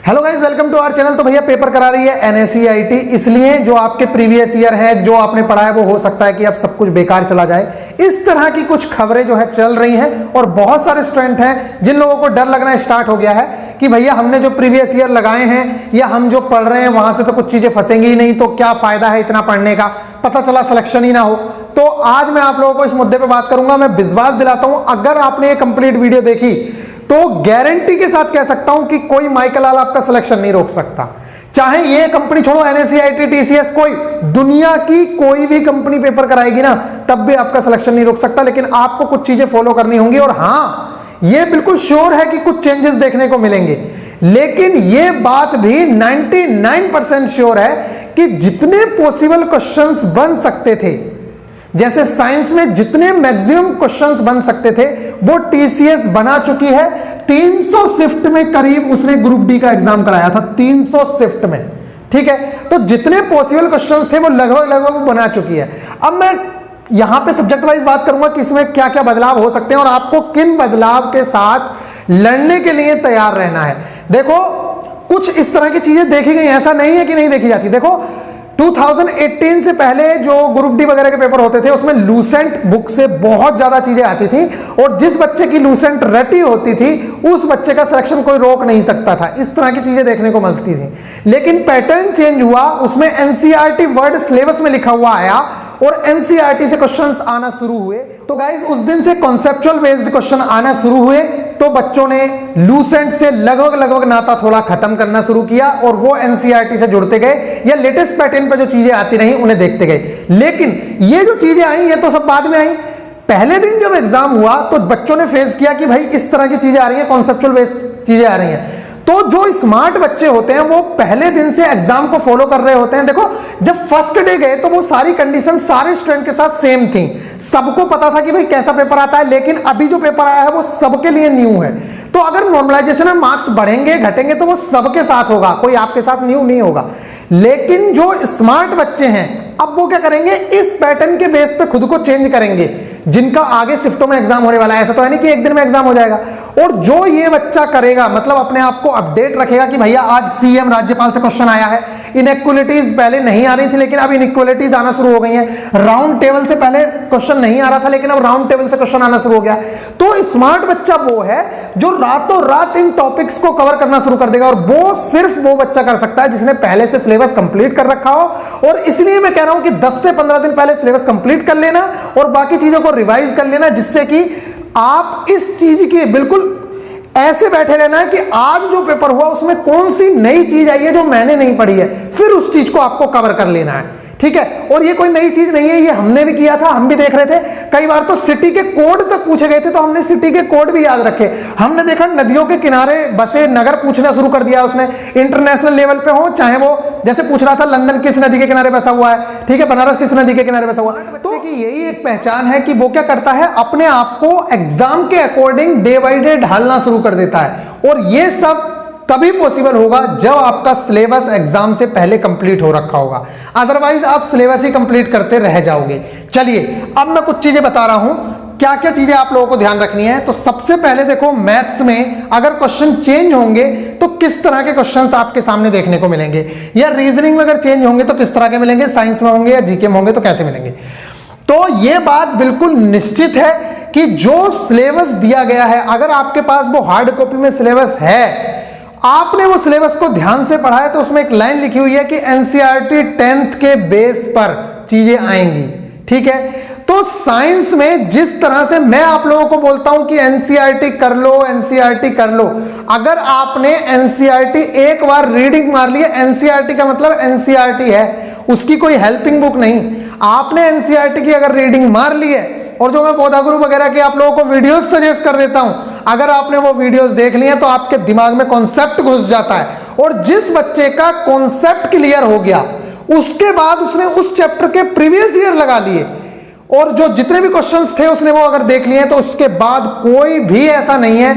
Hello guys, welcome to our channel. तो भैया paper करा रही है एनएसईआईटी, इसलिए जो आपके प्रीवियस ईयर है जो आपने पढ़ा है वो हो सकता है कि अब सब कुछ बेकार चला जाए। इस तरह की कुछ खबरें जो है चल रही हैं और बहुत सारे स्टूडेंट हैं जिन लोगों को डर लगना स्टार्ट हो गया है कि भैया हमने जो प्रीवियस ईयर लगाए हैं या हम जो पढ़ रहे हैं वहां से तो कुछ चीजें फंसेंगी ही नहीं, तो क्या फायदा है इतना पढ़ने का, पता चला सिलेक्शन ही ना हो। तो आज मैं आप लोगों को इस मुद्दे पर बात करूंगा। मैं विश्वास दिलाता हूं अगर आपने ये कंप्लीट वीडियो देखी तो गारंटी के साथ कह सकता हूं कि कोई माइकल लाल आपका सिलेक्शन नहीं रोक सकता। चाहे ये कंपनी छोड़ो, एनएसईआईटी, टीसीएस, कोई दुनिया की कोई भी कंपनी पेपर कराएगी ना तब भी आपका सिलेक्शन नहीं रोक सकता। लेकिन आपको कुछ चीजें फॉलो करनी होंगी और हां, ये बिल्कुल श्योर है कि कुछ चेंजेस देखने को मिलेंगे। लेकिन ये बात भी 99% श्योर है कि जितने पॉसिबल क्वेश्चंस बन सकते थे, जैसे साइंस में जितने मैक्सिमम क्वेश्चंस बन सकते थे वो टीसीएस बना चुकी है। 300 शिफ्ट में करीब उसने ग्रुप डी का एग्जाम कराया था, 300 शिफ्ट में। ठीक है, तो जितने पॉसिबल क्वेश्चंस थे वो लगभग बना चुकी है। अब मैं यहां पे सब्जेक्ट वाइज बात करूंगा कि इसमें क्या क्या बदलाव हो सकते हैं और आपको किन बदलाव के साथ लड़ने के लिए तैयार रहना है। देखो, कुछ इस तरह की चीजें देखी गई, ऐसा नहीं है कि नहीं देखी जाती। देखो, 2018 से पहले जो ग्रुप डी वगैरह के पेपर होते थे उसमें लूसेंट बुक से बहुत ज्यादा चीजें आती थी और जिस बच्चे की लूसेंट रटी होती थी उस बच्चे का सिलेक्शन कोई रोक नहीं सकता था। इस तरह की चीजें देखने को मिलती थी। लेकिन पैटर्न चेंज हुआ, उसमें एनसीईआरटी वर्ड सिलेबस में लिखा हुआ आया और एनसीईआरटी से क्वेश्चंस आना शुरू हुए। तो गाइस, उस दिन से कॉन्सेप्चुअल बेस्ड क्वेश्चन आना शुरू हुए तो बच्चों ने लूसेंट से लगभग नाता थोड़ा खत्म करना शुरू किया और वो एनसीईआरटी से जुड़ते गए या लेटेस्ट पैटर्न पे जो चीजें आती रही उन्हें देखते गए। लेकिन ये जो चीजें आई ये तो सब बाद में आई। पहले दिन जब एग्जाम हुआ तो बच्चों ने फेस किया कि भाई इस तरह की चीजें आ रही हैं, कॉन्सेप्चुअल बेस्ड चीजें आ रही हैं। तो जो स्मार्ट बच्चे होते हैं वो पहले दिन से एग्जाम को फॉलो कर रहे होते हैं। देखो, जब फर्स्ट डे गए तो वो सारी कंडीशन सारे स्टूडेंट के साथ सेम थी, सबको पता था कि भाई कैसा पेपर आता है। लेकिन अभी जो पेपर आया है वो सबके लिए न्यू है। तो अगर नॉर्मलाइजेशन में मार्क्स बढ़ेंगे घटेंगे तो वो सबके साथ होगा, कोई आपके साथ न्यू नहीं होगा। लेकिन जो स्मार्ट बच्चे हैं अब वो क्या करेंगे, इस पैटर्न के बेस पे खुद को चेंज करेंगे। जिनका आगे शिफ्टों में एग्जाम होने वाला है, ऐसा तो है नहीं कि एक दिन में एग्जाम हो जाएगा। और जो ये बच्चा करेगा, मतलब अपने आप को अपडेट रखेगा कि भैया आज सीएम राज्यपाल से क्वेश्चन आया है। इनइक्वालिटीज पहले नहीं आ रही थी लेकिन अब इनइक्वालिटीज आना शुरू हो गई हैं। राउंड टेबल से पहले क्वेश्चन नहीं आ रहा था लेकिन अब राउंड टेबल से क्वेश्चन आना शुरू हो गया। तो स्मार्ट बच्चा वो है जो रातों रात इन टॉपिक्स को कवर करना शुरू कर देगा और वो सिर्फ वो बच्चा कर सकता है जिसने पहले से सिलेबस कंप्लीट कर रखा हो। और इसलिए मैं कह रहा हूं कि 10 से 15 दिन पहले सिलेबस कंप्लीट कर लेना और बाकी चीजों को रिवाइज कर लेना, जिससे कि आप इस चीज की बिल्कुल ऐसे बैठे रहना है कि आज जो पेपर हुआ उसमें कौन सी नई चीज आई है जो मैंने नहीं पढ़ी है, फिर उस चीज को आपको कवर कर लेना है। ठीक है, और ये कोई नई चीज नहीं है, ये हमने भी किया था, हम भी देख रहे थे। कई बार तो सिटी के कोड तक पूछे गए थे तो हमने सिटी के कोड भी याद रखे। हमने देखा नदियों के किनारे बसे नगर पूछना शुरू कर दिया उसने, इंटरनेशनल लेवल पे हो, चाहे वो जैसे पूछ रहा था लंदन किस नदी के किनारे बसा हुआ है, ठीक है, बनारस किस नदी के किनारे बसा हुआ है। तो यही एक पहचान है कि वो क्या करता है, अपने आप को एग्जाम के अकॉर्डिंग डे बाई डे ढालना शुरू कर देता है। और ये सब तभी पॉसिबल होगा जब आपका सिलेबस एग्जाम से पहले कंप्लीट हो रखा होगा, अदरवाइज आप सिलेबस ही कंप्लीट करते रह जाओगे। चलिए, अब मैं कुछ चीजें बता रहा हूं, क्या क्या चीजें आप लोगों को ध्यान रखनी है। तो सबसे पहले देखो, मैथ्स में अगर क्वेश्चन चेंज होंगे तो किस तरह के क्वेश्चंस आपके सामने देखने को मिलेंगे, या रीजनिंग में अगर चेंज होंगे तो किस तरह के मिलेंगे, साइंस में होंगे या जीके में होंगे तो कैसे मिलेंगे। तो यह बात बिल्कुल निश्चित है कि जो सिलेबस दिया गया है, अगर आपके पास वो हार्ड कॉपी में सिलेबस है, आपने वो सिलेबस को ध्यान से पढ़ा है, तो उसमें एक लाइन लिखी हुई है कि एनसीईआरटी 10th के बेस पर चीजें आएंगी। ठीक है, तो साइंस में जिस तरह से मैं आप लोगों को बोलता हूं कि एनसीईआरटी कर लो, एनसीईआरटी कर लो, अगर आपने एनसीईआरटी एक बार रीडिंग मार ली है, एनसीईआरटी का मतलब एनसीईआरटी है, उसकी कोई हेल्पिंग बुक नहीं। आपने एनसीईआरटी की अगर रीडिंग मार ली है, और जो मैं पौधा गुरु वगैरह के आप लोगों को वीडियोस सजेस्ट कर देता हूं, अगर आपने वो वीडियोस देख लिए तो आपके दिमाग में कॉन्सेप्ट घुस जाता है। और जिस बच्चे का कॉन्सेप्ट क्लियर हो गया उसके बाद उसने उस चैप्टर के प्रीवियस ईयर लगा लिए और जो जितने भी क्वेश्चंस थे उसने वो अगर देख लिए तो उसके बाद कोई भी ऐसा नहीं है,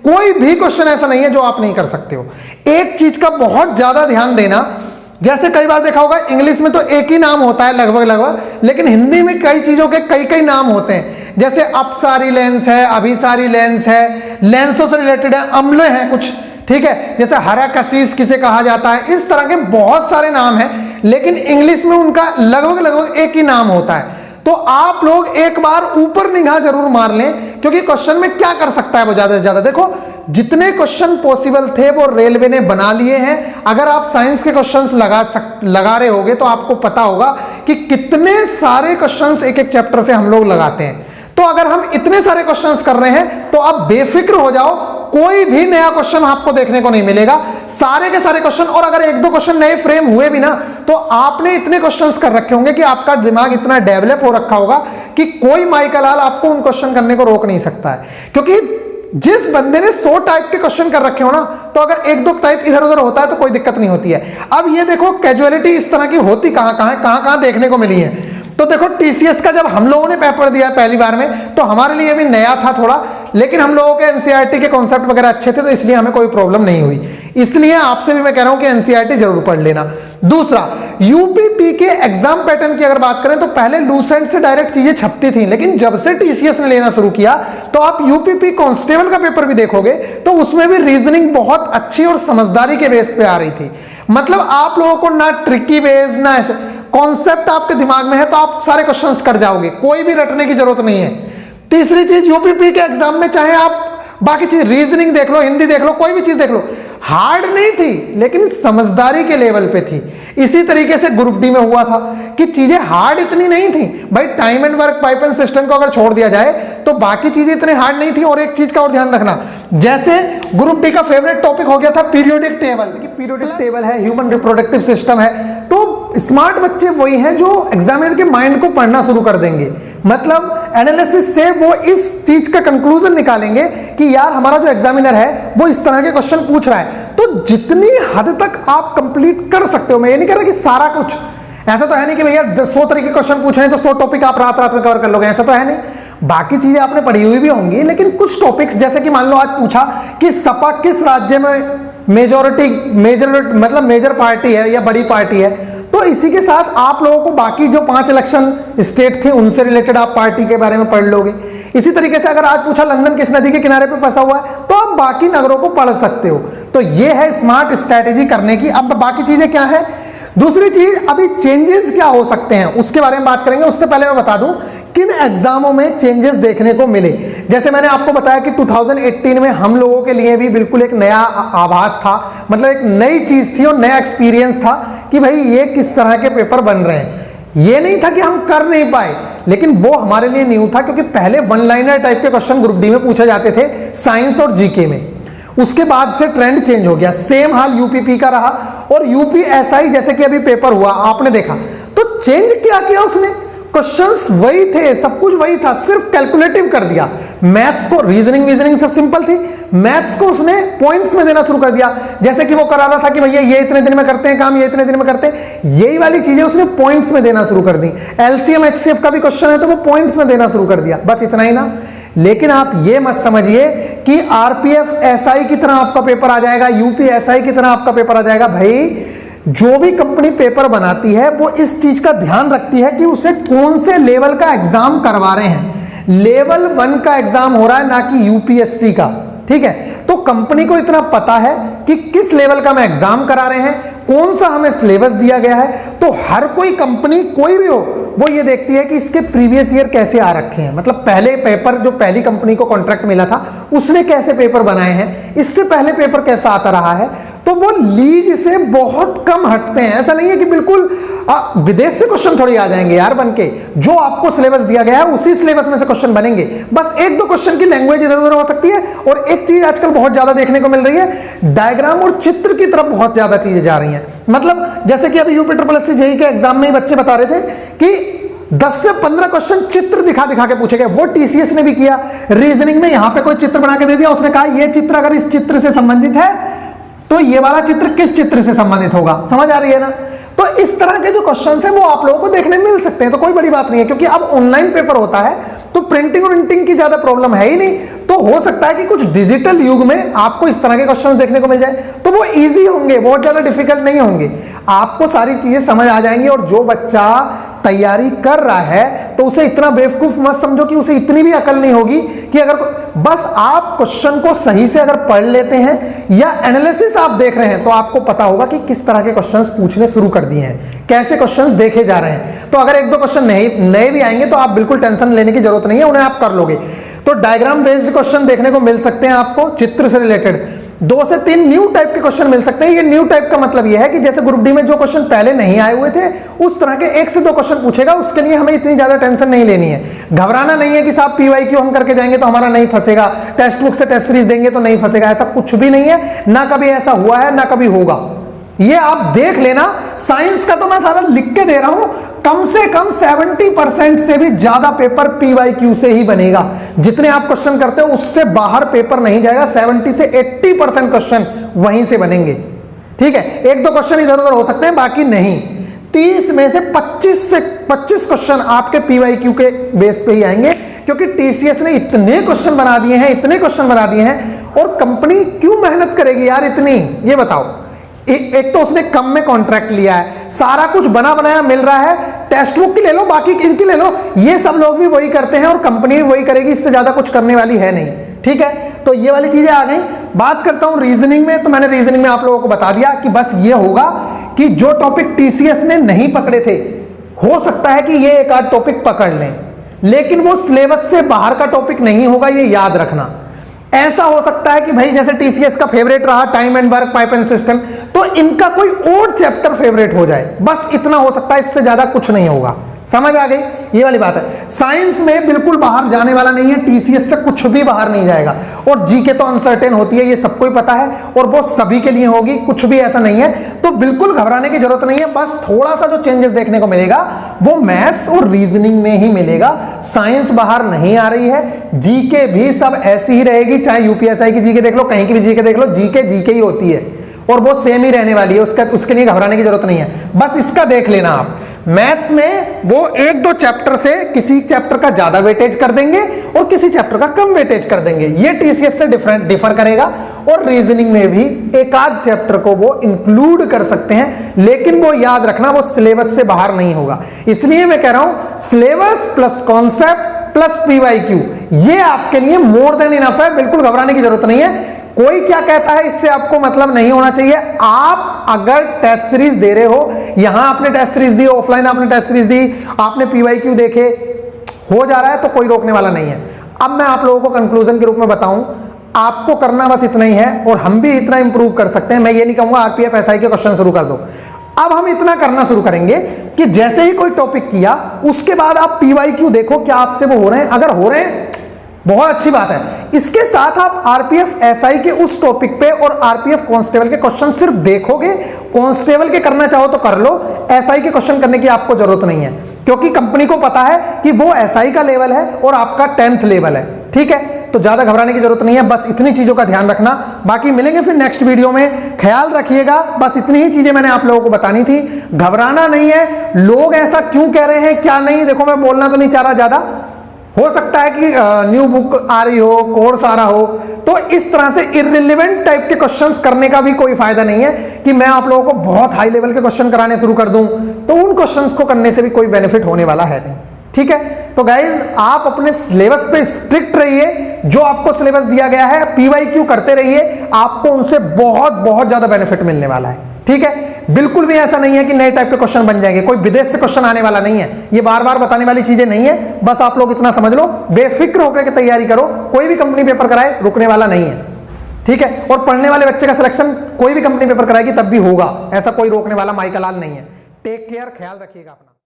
कोई भी क्वेश्चन ऐसा नहीं है जो आप नहीं कर सकते हो। एक चीज का बहुत ज्यादा ध्यान देना, जैसे कई बार देखा होगा इंग्लिश में तो एक ही नाम होता है लगभग, लेकिन हिंदी में कई चीजों के कई नाम होते हैं। जैसे अपसारी लेंस है, अभिसारी लेंस है, लेंसों से रिलेटेड है, अम्ल है कुछ, ठीक है, जैसे हरा कसीस किसे कहा जाता है, इस तरह के बहुत सारे नाम हैं, लेकिन इंग्लिश में उनका लगभग एक ही नाम होता है। तो आप लोग एक बार ऊपर निगाह जरूर मार लें, क्योंकि क्वेश्चन में क्या कर सकता है वो ज्यादा से ज्यादा। देखो जितने क्वेश्चन पॉसिबल थे वो रेलवे ने बना लिए हैं। अगर आप साइंस के क्वेश्चंस लगा रहे होगे तो आपको पता होगा कि कितने सारे क्वेश्चंस एक एक चैप्टर से हम लोग लगाते हैं। तो अगर हम इतने सारे क्वेश्चंस कर रहे हैं तो आप बेफिक्र हो जाओ, कोई भी नया क्वेश्चन आपको देखने को नहीं मिलेगा, सारे के सारे क्वेश्चन। और अगर एक दो क्वेश्चन नए फ्रेम हुए भी ना, तो आपने इतने क्वेश्चंस कर रखे होंगे कि आपका दिमाग इतना डेवलप हो रखा होगा कि कोई माइकल लाल आपको उन क्वेश्चन करने को रोक नहीं सकता है। क्योंकि जिस बंदे ने 100 टाइप के क्वेश्चन कर रखे हो ना, तो अगर एक दो टाइप इधर उधर होता है तो कोई दिक्कत नहीं होती है। अब ये देखो कैजुअलिटी इस तरह की होती कहां देखने को मिली है। तो देखो टीसीएस का जब हम लोगों ने पेपर दिया पहली बार में, तो हमारे लिए भी नया था थोड़ा, लेकिन हम लोगों के एनसीईआरटी के कॉन्सेप्ट वगैरह अच्छे थे, तो इसलिए हमें कोई प्रॉब्लम नहीं हुई। इसलिए आपसे भी मैं कह रहा हूं कि एनसीईआरटी जरूर पढ़ लेना। दूसरा, यूपीपी के एग्जाम पैटर्न की अगर बात करें तो पहले लूसेंट से डायरेक्ट चीजें छपती थी, लेकिन जब से टीसीएस ने लेना शुरू किया तो आप यूपीपी कांस्टेबल का पेपर भी देखोगे तो उसमें भी रीजनिंग बहुत अच्छी और समझदारी के बेस पे आ रही थी। मतलब आप लोगों को ना ट्रिकी बेस ना ऐसे कॉन्सेप्ट आपके दिमाग में है तो आप सारे क्वेश्चंस कर जाओगे, कोई भी रटने की जरूरत नहीं है। तीसरी चीज, यूपीपी के एग्जाम में चाहे आप बाकी चीज रीजनिंग देख लो, हिंदी देख लो, कोई भी चीज देख लो, हार्ड नहीं थी लेकिन समझदारी के लेवल पे थी। इसी तरीके से ग्रुप डी में हुआ था कि चीजें हार्ड इतनी नहीं थी भाई। Time and work pipeline system को अगर छोड़ दिया जाए तो बाकी चीजें इतने हार्ड नहीं थी। और एक चीज का और ध्यान रखना, जैसे ग्रुप डी का फेवरेट टॉपिक हो गया था पीरियोडिक टेबल, कि पीरियोडिक टेबल है, ह्यूमन रिप्रोडक्टिव सिस्टम है, तो स्मार्ट बच्चे वही हैं जो एग्जामिनर के माइंड को पढ़ना शुरू कर देंगे। मतलब एनालिसिस से वो इस चीज का कंक्लूजन निकालेंगे कि यार हमारा जो एग्जामिनर है वो इस तरह के क्वेश्चन पूछ रहा है। तो जितनी हद तक आप कंप्लीट कर सकते हो, मैं ये नहीं कह रहा कि सारा कुछ, ऐसा तो है नहीं कि भैया 100 तरीके क्वेश्चन पूछ रहे हैं तो 100 टॉपिक आप रात रात में कवर कर लोगे, ऐसा तो है नहीं। बाकी चीजें आपने पढ़ी हुई भी होंगी, लेकिन कुछ टॉपिक्स जैसे कि मान लो आज पूछा कि सपा किस राज्य में मेजर पार्टी है या बड़ी पार्टी है, तो इसी के साथ आप लोगों को बाकी जो 5 इलेक्शन स्टेट थे उनसे रिलेटेड आप पार्टी के बारे में पढ़ लोगे। इसी तरीके से अगर आज पूछा लंदन किस नदी के किनारे पे बसा हुआ है, तो आप बाकी नगरों को पढ़ सकते हो। तो ये है स्मार्ट स्ट्रैटेजी करने की। अब बाकी चीजें क्या है, दूसरी चीज अभी चेंजेस क्या हो सकते हैं उसके बारे में बात करेंगे। उससे पहले मैं बता दूं किन एग्जामों में चेंजेस देखने को मिले। जैसे मैंने आपको बताया कि 2018 में हम लोगों के लिए भी बिल्कुल एक नया आभास था, मतलब एक नई चीज थी और नया एक्सपीरियंस था कि भाई ये किस तरह के पेपर बन रहे हैं। ये नहीं था कि हम कर नहीं पाए, लेकिन वो हमारे लिए न्यू था, क्योंकि पहले वन लाइनर टाइप के क्वेश्चन ग्रुप डी में पूछे जाते थे साइंस और जीके में। उसके बाद से ट्रेंड चेंज हो गया। सेम हाल यूपीपी का रहा और यूपीएसआई जैसे कि अभी पेपर हुआ आपने देखा, तो चेंज क्या किया उसने, क्वेश्चंस वही थे, सब कुछ वही था, सिर्फ कैलकुलेटिव कर दिया। मैथ्स को, रीजनिंग सब सिंपल थी, मैथ्स को उसने पॉइंट्स में देना शुरू कर दिया। जैसे कि वो करा रहा था कि भैया ये इतने दिन में करते हैं काम, ये इतने दिन में करते हैं, यही वाली चीजें उसने पॉइंट्स में देना शुरू कर दी। एलसीएम एचसीएफ का भी क्वेश्चन है तो वो पॉइंट्स में देना शुरू कर दिया, बस इतना ही ना। लेकिन आप ये मत समझिए कि आरपीएफ एसआई की तरह आपका पेपर आ जाएगा, यूपीएसआई की तरह आपका पेपर आ जाएगा। भाई जो भी कंपनी पेपर बनाती है वो इस चीज का ध्यान रखती है कि उसे कौन से लेवल का एग्जाम करवा रहे हैं। लेवल 1 का एग्जाम हो रहा है, ना कि यूपीएससी का, ठीक है। तो कंपनी को इतना पता है कि किस लेवल का हम एग्जाम करा रहे हैं, कौन सा हमें सिलेबस दिया गया है। तो हर कोई कंपनी कोई भी हो वो ये देखती है कि इसके प्रीवियस ईयर कैसे आ रखे हैं, मतलब पहले पेपर जो पहली कंपनी को कॉन्ट्रैक्ट मिला था उसने कैसे पेपर बनाए हैं, इससे पहले पेपर कैसा आता रहा है। तो वो लीग से बहुत कम हटते हैं। ऐसा नहीं है कि बिल्कुल विदेश से क्वेश्चन थोड़ी आ जाएंगे यार बनके, जो आपको सिलेबस दिया गया है उसी सिलेबस में से क्वेश्चन बनेंगे। बस एक दो क्वेश्चन की लैंग्वेज इधर उधर हो सकती है। और एक चीज आजकल बहुत ज्यादा देखने को मिल रही है, डायग्राम और चित्र की तरफ बहुत ज्यादा चीजें जा रही हैं। मतलब जैसे कि अभी यूपी ट्रिपल एससी जेईई के एग्जाम में ही बच्चे बता रहे थे कि 10 से 15 क्वेश्चन चित्र दिखा दिखा के पूछे गए। वो टीसीएस ने भी किया। रीजनिंग में यहां पे कोई चित्र बना के दे दिया, उसने कहा ये चित्र अगर इस चित्र से संबंधित है तो ये वाला चित्र किस चित्र से संबंधित होगा। समझ आ रही है ना। तो इस तरह के जो क्वेश्चंस हैं वो आप लोगों को देखने मिल सकते हैं, तो कोई बड़ी बात नहीं है, क्योंकि अब ऑनलाइन पेपर होता है तो प्रिंटिंग और इंटिंग की ज्यादा प्रॉब्लम है ही नहीं। तो हो सकता है कि कुछ डिजिटल युग में आपको इस तरह के क्वेश्चन देखने को मिल जाए, तो वो इजी होंगे, बहुत ज्यादा डिफिकल्ट नहीं होंगे, आपको सारी चीजें समझ आ जाएंगी। और जो बच्चा तैयारी कर रहा है तो उसे इतना बेवकूफ मत समझो कि उसे इतनी भी अकल नहीं होगी कि अगर बस आप क्वेश्चन को सही से अगर पढ़ लेते हैं या एनालिसिस आप देख रहे हैं तो आपको पता होगा कि किस तरह के क्वेश्चंस पूछने शुरू कर दिए हैं, कैसे क्वेश्चंस देखे जा रहे हैं। तो अगर एक दो क्वेश्चन नए भी आएंगे तो आप बिल्कुल टेंशन लेने की जरूरत नहीं है, उन्हें आप कर लोगे। तो डायग्राम बेस्ड क्वेश्चन देखने को मिल सकते हैं आपको, चित्र से रिलेटेड 2 से 3 न्यू टाइप के क्वेश्चन मिल सकते हैं। ये न्यू टाइप का मतलब ये है कि जैसे ग्रुप डी में जो क्वेश्चन पहले नहीं आए हुए थे उस तरह के 1 से 2 क्वेश्चन पूछेगा, उसके लिए हमें इतनी ज्यादा टेंशन नहीं लेनी है। घबराना नहीं है कि साहब PYQ हम करके जाएंगे तो हमारा नहीं फंसेगा, टेक्स्ट बुक से टेस्ट सीरीज देंगे तो नहीं फंसेगा, ऐसा कुछ भी नहीं है, ना कभी ऐसा हुआ है ना कभी होगा। ये आप देख लेना। साइंस का तो मैं सारा लिख के दे रहा हूं, कम से कम 70% से भी ज्यादा पेपर PYQ से ही बनेगा। जितने आप क्वेश्चन करते हो उससे बाहर पेपर नहीं जाएगा, 70 से 80% क्वेश्चन वहीं से बनेंगे। ठीक है, 1-2 क्वेश्चन इधर उधर हो सकते हैं, बाकी नहीं। 30 में से 25 क्वेश्चन आपके PYQ के बेस पे ही आएंगे, क्योंकि TCS ने इतने क्वेश्चन बना दिए हैं, इतने क्वेश्चन बना दिए हैं। और कंपनी क्यों मेहनत करेगी यार इतनी, ये बताओ। एक तो उसने कम में कॉन्ट्रैक्ट लिया है, सारा कुछ बना बनाया मिल रहा है, टेक्स्ट बुक की ले लो, बाकी इनकी ले लो, ये सब लोग भी वही करते हैं और कंपनी भी वही करेगी, इससे ज्यादा कुछ करने वाली है नहीं। ठीक है, तो ये वाली चीजें आ गई। बात करता हूं रीजनिंग में, तो मैंने रीजनिंग में आप लोगों को बता दिया कि बस ये होगा कि जो टॉपिक TCS ने नहीं पकड़े थे, हो सकता है कि ये एक आध टॉपिक पकड़ लें, लेकिन वो सिलेबस से बाहर का टॉपिक नहीं होगा, ये याद रखना। ऐसा हो सकता है कि भाई जैसे TCS का फेवरेट रहा time and work pipe and system, तो इनका कोई और चैप्टर फेवरेट हो जाए, बस इतना हो सकता है, इससे ज्यादा कुछ नहीं होगा। समझ आ गई, ये वाली बात है। साइंस में बिल्कुल बाहर जाने वाला नहीं है, TCS से कुछ भी बाहर नहीं जाएगा। और जीके तो अनसर्टेन होती है, ये सबको ही पता है, और वो सभी के लिए होगी, कुछ भी ऐसा नहीं है, तो बिल्कुल घबराने की जरूरत नहीं है। बस थोड़ा सा जो चेंजेस देखने को मिलेगा वो मैथ्स और रीजनिंग में ही मिलेगा। साइंस बाहर नहीं आ रही है, जीके भी सब ऐसी ही रहेगी, चाहे UPSI की जीके देख लो, कहीं की भी जीके देख लो, जीके जीके ही होती है और वो सेम ही रहने वाली है, उसके लिए घबराने की जरूरत नहीं है। बस इसका देख लेना आप। मैथ्स में वो 1-2 चैप्टर से किसी चैप्टर का ज्यादा वेटेज कर देंगे और किसी चैप्टर का कम वेटेज कर देंगे, ये TCS से डिफर करेगा। और रीजनिंग में भी एक आध चैप्टर को वो इंक्लूड कर सकते हैं, लेकिन वो याद रखना वो सिलेबस से बाहर नहीं होगा। इसलिए मैं कह रहा हूं syllabus plus concept plus PYQ ये आपके लिए मोर देन इनफ है, बिल्कुल घबराने की जरूरत नहीं है। कोई क्या कहता है इससे आपको मतलब नहीं होना चाहिए। आप अगर टेस्ट सीरीज दे रहे हो, यहां आपने टेस्ट सीरीज दी, ऑफलाइन आपने टेस्ट सीरीज दी, आपने PYQ देखे, हो जा रहा है तो कोई रोकने वाला नहीं है। अब मैं आप लोगों को कंक्लूजन के रूप में बताऊं, आपको करना बस इतना ही है, और हम भी इतना इंप्रूव कर सकते हैं। मैं ये नहीं कहूंगा RPF SI के क्वेश्चन शुरू कर दो। अब हम इतना करना शुरू करेंगे कि जैसे ही कोई टॉपिक किया उसके बाद आप PYQ देखो क्या आपसे वो हो रहे हैं। अगर हो रहे हैं बहुत अच्छी बात है। इसके साथ आप RPF SI के उस टॉपिक पे और RPF कांस्टेबल के क्वेश्चन सिर्फ देखोगे, कांस्टेबल के करना चाहो तो कर लो, SI के क्वेश्चन करने की आपको जरूरत नहीं है, क्योंकि कंपनी को पता है कि वो SI का लेवल है और आपका 10th लेवल है। ठीक है, तो ज्यादा घबराने की जरूरत नहीं है, बस इतनी चीजों का ध्यान रखना। बाकी मिलेंगे फिर नेक्स्ट वीडियो में, ख्याल रखिएगा। बस इतनी ही चीजें मैंने आप लोगों को बतानी थी, घबराना नहीं है। लोग ऐसा क्यों कह रहे हैं क्या नहीं, देखो मैं बोलना तो नहीं चाह रहा ज्यादा, हो सकता है कि न्यू बुक आ रही हो, कोर्स आ रहा हो, तो इस तरह से इररिलेवेंट टाइप के क्वेश्चंस करने का भी कोई फायदा नहीं है कि मैं आप लोगों को बहुत हाई लेवल के क्वेश्चन कराने शुरू कर दूं, तो उन क्वेश्चंस को करने से भी कोई बेनिफिट होने वाला है नहीं। ठीक है, तो गाइज आप अपने सिलेबस पे स्ट्रिक्ट रहिए, जो आपको सिलेबस दिया गया है PYQ करते रहिए, आपको उनसे बहुत बहुत ज्यादा बेनिफिट मिलने वाला है। ठीक है, बिल्कुल भी ऐसा नहीं है कि नए टाइप के क्वेश्चन बन जाएंगे, कोई विदेश से क्वेश्चन आने वाला नहीं है, ये बार बार बताने वाली चीजें नहीं है। बस आप लोग इतना समझ लो, बेफिक्र होकर के तैयारी करो, कोई भी कंपनी पेपर कराए रुकने वाला नहीं है। ठीक है, और पढ़ने वाले बच्चे का सिलेक्शन कोई भी कंपनी पेपर कराएगी तब भी होगा, ऐसा कोई रोकने वाला माइकल लाल नहीं है। टेक केयर, ख्याल रखिएगा अपना।